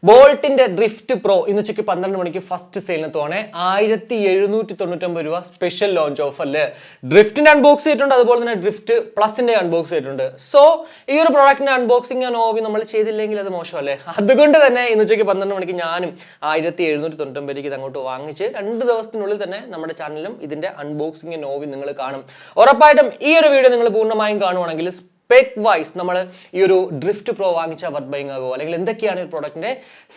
Boult Drift Pro in the Chiki Pandan first sale in Thone, $1799 special launch offer. Drift in unbox it and other Drift Plus in the unbox it. So, your product in unboxing and all in the Malachedi Lingla the Moshale. The Gunda in the Chiki Pandan Yan, $1799 to Wangiche, and the first Nulana, number channel, in the unboxing and all in the Kanam. Or a item, here a video in the Buna Mine Gano spec wise, we have Drift Pro വാങ്ങിച്ച what buying ആകോ അല്ലെങ്കിൽ എന്തൊക്കെയാണ് ഈ പ്രൊഡക്റ്റിന്റെ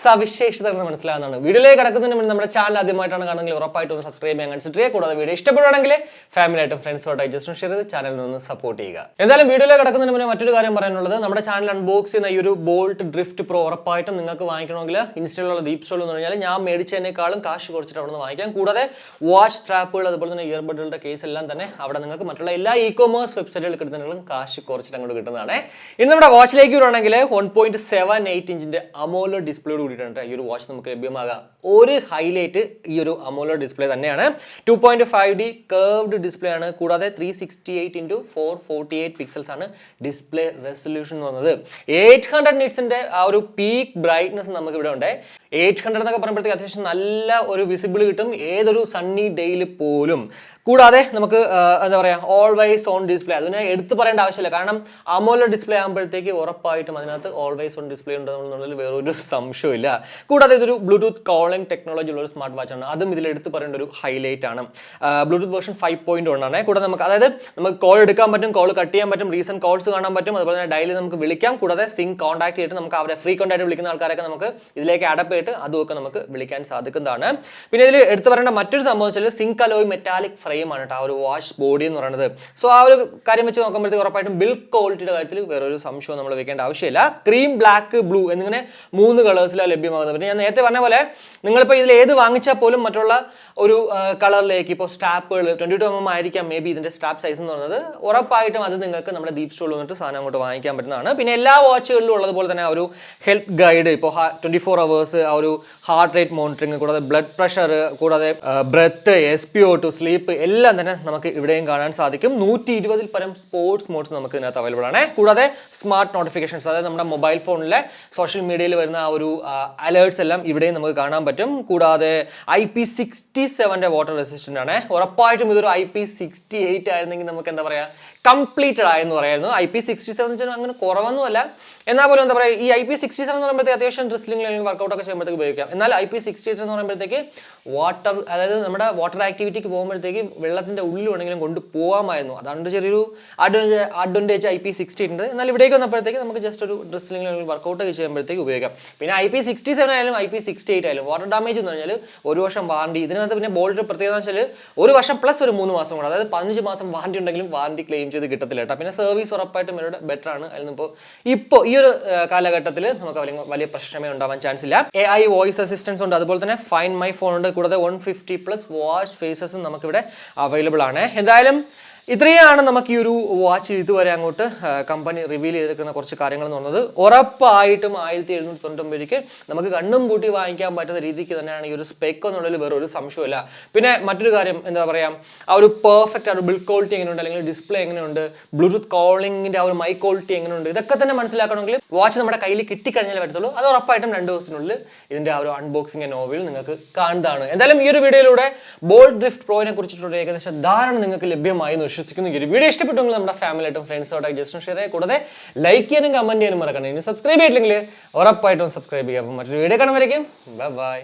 സവിശേഷതകൾ മനസ്സിലാകുന്നതാണ്. വീഡിയോയിലേക്ക് കടക്കുന്നതിന് മുന്നേ നമ്മുടെ channel ആദ്യമായിട്ടാണ് കാണുന്നതെങ്കിൽ ഉറപ്പായിട്ടും ഒന്ന് സബ്സ്ക്രൈബ് ചെയ്യാൻ കൺസിഡർ ചെയ്യുക. കൂടാതെ വീഡിയോ ഇഷ്ടപ്പെടുകയാണെങ്കിൽ ഫാമിലി ആയിട്ടും ഫ്രണ്ട്സുമായിട്ട് ജസ്റ്റ് ഷെയർ ചെയ്ത് ചാനലിനെ ഒന്ന് സപ്പോർട്ട് ചെയ്യുക. എന്തായാലും വീഡിയോയിലേക്ക് കടക്കുന്നതിന് മുന്നേ മറ്റൊരു കാര്യം പറയാനുള്ളത് നമ്മുടെ ചാനൽ അൺബോക്സ് ചെയ്യുന്ന ഈ ഒരു ബോൾട്ട് ഡ്രിഫ്റ്റ് പ്രോ ഉറപ്പായിട്ടും നിങ്ങൾക്ക് വാങ്ങിക്കണമെങ്കിൽ ഇൻസ്റ്റയിലുള്ള DeepZstore എന്ന് പറഞ്ഞാൽ ഞാൻ മേടിച്ചതിനേക്കാളും കാശ് കുറച്ചിട്ട് അവിടെ നിന്ന് വാങ്ങിക്കാം. കൂടാതെ വാച്ച് സ്ട്രാപ്പുകൾ അതുപോലെ തന്നെ ഇയർബഡുകളുടെ കേസ് എല്ലാം തന്നെ അവിടെ നിങ്ങൾക്ക് മറ്റുള്ള എല്ലാ ഇ-കൊമേഴ്സ് വെബ്സൈറ്റുകളിൽ കിട്ടുന്നതിനും കാശ് കുറച്ചിട്ട് അങ്ങോട്ട് കിട്ടുന്നതാണ്. ഇനി നമ്മുടെ വാച്ചിലേക്ക് വരുവാണെങ്കിൽ 1.78 ഇഞ്ചിന്റെ AMOLED ഡിസ്പ്ലേയോട് കൂടിയിട്ടുണ്ട് ഈ ഒരു വാച്ച് നമുക്ക് ലഭ്യമാകാം. ഒരു ഹൈലൈറ്റ് ഈ ഒരു AMOLED ഡിസ്പ്ലേ തന്നെയാണ്. 2.5D കർവ്ഡ് ഡിസ്പ്ലേ ആണ്. കൂടാതെ 368x448 പിക്സൽസ് ആണ് ഡിസ്പ്ലേ റെസൊല്യൂഷൻ എന്ന് പറയുന്നത്. 800 നിറ്റ്സിന്റെ ആ ഒരു പീക്ക് ബ്രൈറ്റ്നസ് നമുക്ക് ഇവിടെ ഉണ്ട്. 800 എന്നൊക്കെ പറയുമ്പോഴത്തേക്ക് അത്യാവശ്യം നല്ല ഒരു വിസിബിൾ കിട്ടും ഏതൊരു സണ്ണി ഡേയിൽ പോലും. കൂടാതെ നമുക്ക് എന്താ പറയുക ഓൾവേസ് ഓൺ ഡിസ്പ്ലേ അതിനെ എടുത്തു പറയേണ്ട ആവശ്യമില്ല. കാരണം AMOLED ഡിസ്പ്ലേ ആകുമ്പോഴത്തേക്ക് ഉറപ്പായിട്ടും അതിനകത്ത് ഓൾവേസ് ഓൺ ഡിസ്പ്ലേ ഉണ്ടെന്നുള്ളതിൽ വേറൊരു സംശയമില്ല. കൂടാതെ ഇതൊരു ബ്ലൂടൂത്ത് കോളിംഗ് ടെക്നോളജി ഉള്ള ഒരു സ്മാർട്ട് വാച്ച് ആണ്. അതും ഇതിൽ എടുത്ത് പറയേണ്ട ഒരു ഹൈലൈറ്റ് ആണ്. ബ്ലൂടൂത്ത് വേർഷൻ 5.1 ആണ്. കൂടാതെ നമുക്ക് അതായത് നമുക്ക് കോൾ എടുക്കാൻ പറ്റും, കോൾ കട്ട് ചെയ്യാൻ പറ്റും, റീസെന്റ് കോൾസ് കാണാൻ പറ്റും, അതുപോലെ തന്നെ ഡയലി നമുക്ക് വിളിക്കാം. കൂടാതെ സിങ്ക് കോൺടാക്ട് ചെയ്തിട്ട് നമുക്ക് അവരെ ഫ്രീക്വന്റ് ആയിട്ട് വിളിക്കുന്ന ആൾക്കാരൊക്കെ നമുക്ക് ഇതിലേക്ക് അഡപ്റ്റ് ചെയ്തിട്ട് അതുമൊക്കെ നമുക്ക് വിളിക്കാൻ സാധിക്കുന്നതാണ്. പിന്നെ ഇതിൽ എടുത്തു പറയേണ്ട മറ്റൊരു സംഭവം വെച്ചാൽ സിങ്ക് അലോയ് മെറ്റാലിക് ഫ്രെയിം ആണ് ആ ഒരു വാച്ച് ബോഡി എന്ന് പറയുന്നത്. സോ ആ ഒരു കാര്യം വെച്ച് നോക്കുമ്പോഴത്തേക്ക് ഉറപ്പായിട്ടും ബിൽഡ് ക്വാളിറ്റിയുടെ കാര്യത്തിൽ വേറൊരു സംശയം നമ്മൾ വെക്കേണ്ട ആവശ്യമില്ല. ക്രീം, ബ്ലാക്ക്, ബ്ലൂ എന്നിങ്ങനെ 3 കളേഴ്സിലാണ് ലഭ്യമാകുന്നത്. പിന്നെ ഞാൻ നേരത്തെ പറഞ്ഞ പോലെ നിങ്ങളിപ്പോൾ ഇതിൽ ഏത് വാങ്ങിച്ചാൽ പോലും മറ്റുള്ള ഒരു കളറിലേക്ക് ഇപ്പോൾ സ്ട്രാപ്പുകൾ 22mm ആയിരിക്കാം മേ ബി ഇതിന്റെ സ്ട്രാപ്പ് സൈസ് എന്ന് പറയുന്നത്. ഉറപ്പായിട്ടും അത് നിങ്ങൾക്ക് നമ്മുടെ DeepZstore വന്നിട്ട് സാധനം അങ്ങോട്ട് വാങ്ങിക്കാൻ പറ്റുന്നതാണ്. പിന്നെ എല്ലാ വാച്ചുകളിലും ഉള്ളതുപോലെ തന്നെ ഒരു ഹെൽത്ത് ഗൈഡ് ഇപ്പോൾ 24 hours ആ ഒരു ഹാർട്ട് റേറ്റ് മോണിറ്ററിങ്, കൂടാതെ ബ്ലഡ് പ്രഷർ, കൂടാതെ ബ്രെത്ത്, SpO2, സ്ലീപ്പ് എല്ലാം തന്നെ നമുക്ക് ഇവിടെയും കാണാൻ സാധിക്കും. 120-ൽ പരം സ്പോർട്സ് മോഡ്സ് നമുക്ക് ഇതിനകത്ത് അവൈലബിൾ ആണ്. കൂടാതെ സ്മാർട്ട് നോട്ടിഫിക്കേഷൻസ്, അതായത് നമ്മുടെ മൊബൈൽ ഫോണിലെ സോഷ്യൽ മീഡിയയിൽ വരുന്ന ആ ഒരു അലേർട്സ് എല്ലാം ഇവിടെയും നമുക്ക് കാണാൻ പറ്റും. കൂടാതെ IP67 വാട്ടർ റെസിസ്റ്റന്റ് ആണ്. ഉറപ്പായിട്ടും ഇതൊരു IP68 ആയിരുന്നെങ്കിൽ നമുക്ക് എന്താ പറയുക കംപ്ലീറ്റഡ് ആയെന്ന് പറയായിരുന്നു. IP67 അങ്ങനെ കുറവൊന്നുമല്ല. എന്നാൽ പോലും എന്താ പറയുക ഈ IP67 എന്ന് പറയുമ്പോഴത്തേക്ക് അത്യാവശ്യം ഡ്രിസ്ലിംഗ് അല്ലെങ്കിൽ വർക്കൗട്ട് ഒക്കെ ചെയ്യുമ്പോഴത്തേക്ക് ഉപയോഗിക്കാം. എന്നാൽ IP68 എന്ന് പറയുമ്പോഴത്തേക്ക് വാട്ടർ, അതായത് നമ്മുടെ വാട്ടർ ആക്ടിവിറ്റിക്ക് പോകുമ്പോഴത്തേക്ക് വെള്ളത്തിന്റെ ഉള്ളിൽ വേണമെങ്കിലും കൊണ്ടുപോകാമായിരുന്നു. അതാണ് ചെറിയൊരു അഡ്വാൻറ്റേജ് IP68 ഉണ്ട്. എന്നാൽ ഇവിടേക്ക് വന്നപ്പോഴത്തേക്ക് നമുക്ക് ജസ്റ്റ് ഒരു ഡ്രിസ്ലിംഗ് അല്ലെങ്കിൽ വർക്കൗട്ട് ഒക്കെ ചെയ്യുമ്പോഴത്തേക്ക് ഉപയോഗിക്കാം. പിന്നെ IP67 ആയാലും IP68 ആയാലും വാട്ടർ ഡാമേജ് എന്ന് പറഞ്ഞാൽ 1 വർഷം വാറണ്ടി. ഇതിനകത്ത് പിന്നെ ബോൾട്ട് പ്രത്യേകത വെച്ചാൽ 1 വർഷം പ്ലസ് ഒരു 3 മാസം കൂടെ, അതായത് 15 മാസം വാറണ്ടി ഉണ്ടെങ്കിലും വാറണ്ടി ക്ലെയിം ചെയ്ത് കിട്ടത്തില്ല കേട്ടോ. പിന്നെ സർവീസ് ഉറപ്പായിട്ടും ഇവരുടെ ബെറ്റർ ആണ്. ഇപ്പോൾ ഈ ഒരു കാലഘട്ടത്തിൽ നമുക്ക് വലിയ പ്രശ്നമേ ഉണ്ടാവാൻ ചാൻസ് ഇല്ല. AI വോയിസ് അസിസ്റ്റൻസ് ഉണ്ട്, അതുപോലെ തന്നെ ഫൈൻഡ് മൈ ഫോൺ ഉണ്ട്. കൂടാതെ 150+ വാച്ച് ഫേസസും നമുക്കിവിടെ അവൈലബിൾ ആണ്. എന്തായാലും ഇത്രയാണ് നമുക്ക് ഈ ഒരു വാച്ച് ഇതുവരെ അങ്ങോട്ട് കമ്പനി റിവീൽ ചെയ്തിരിക്കുന്ന കുറച്ച് കാര്യങ്ങൾ എന്ന് പറഞ്ഞത്. ഉറപ്പായിട്ടും 1799 നമുക്ക് കണ്ണും പൂട്ടി വാങ്ങിക്കാൻ പറ്റുന്ന രീതിക്ക് തന്നെയാണ് ഈ ഒരു സ്പെക്ക് എന്നുള്ളതിൽ വേറെ ഒരു സംശയമില്ല. പിന്നെ മറ്റൊരു കാര്യം എന്താ പറയുക ആ ഒരു പെർഫെക്റ്റ് ആ ഒരു ബിൽഡ് ക്വാളിറ്റി എങ്ങനെയുണ്ട്, അല്ലെങ്കിൽ ഡിസ്പ്ലേ എങ്ങനെയുണ്ട്, ബ്ലൂടൂത്ത് കോളിംഗിന്റെ ആ ഒരു മൈക്ക് ക്വാളിറ്റി എങ്ങനെയുണ്ട്, ഇതൊക്കെ തന്നെ മനസ്സിലാക്കണമെങ്കിൽ വാച്ച് നമ്മുടെ കയ്യിൽ കിട്ടിക്കഴിഞ്ഞാൽ പറ്റത്തുള്ളൂ. അത് ഉറപ്പായിട്ടും 2 ദിവസത്തിനുള്ളിൽ ഇതിന്റെ ആ ഒരു അൺബോക്സിംഗ് നോവൽ നിങ്ങൾക്ക് കാണുന്നതാണ്. എന്തായാലും ഈ ഒരു വീഡിയോയിലൂടെ ബോൾട്ട് ഡ്രിഫ്റ്റ് പ്രോയെ കുറിച്ചിട്ടുള്ള ഏകദേശം ധാരണ നിങ്ങൾക്ക് ലഭ്യമായി വിശ്വസിക്കുന്നു. ഈ വീഡിയോ ഇഷ്ടപ്പെട്ടെങ്കിൽ നമ്മുടെ ഫാമിലിയായിട്ടും ഫ്രണ്ട്സുമായിട്ട് ജസ്റ്റ് ഷെയർ ചെയ്യുക. കൂടാതെ ലൈക്ക് ചെയ്യാനും കമന്റ് ചെയ്യാനും മറക്കണം. ഇനി സബ്സ്ക്രൈബ് ചെയ്തില്ലെങ്കിൽ ഉറപ്പായിട്ടും സബ്സ്ക്രൈബ് ചെയ്യുക. അപ്പോൾ മറ്റൊരു വീഡിയോ കാണുമ്പോഴേക്കും ബൈ.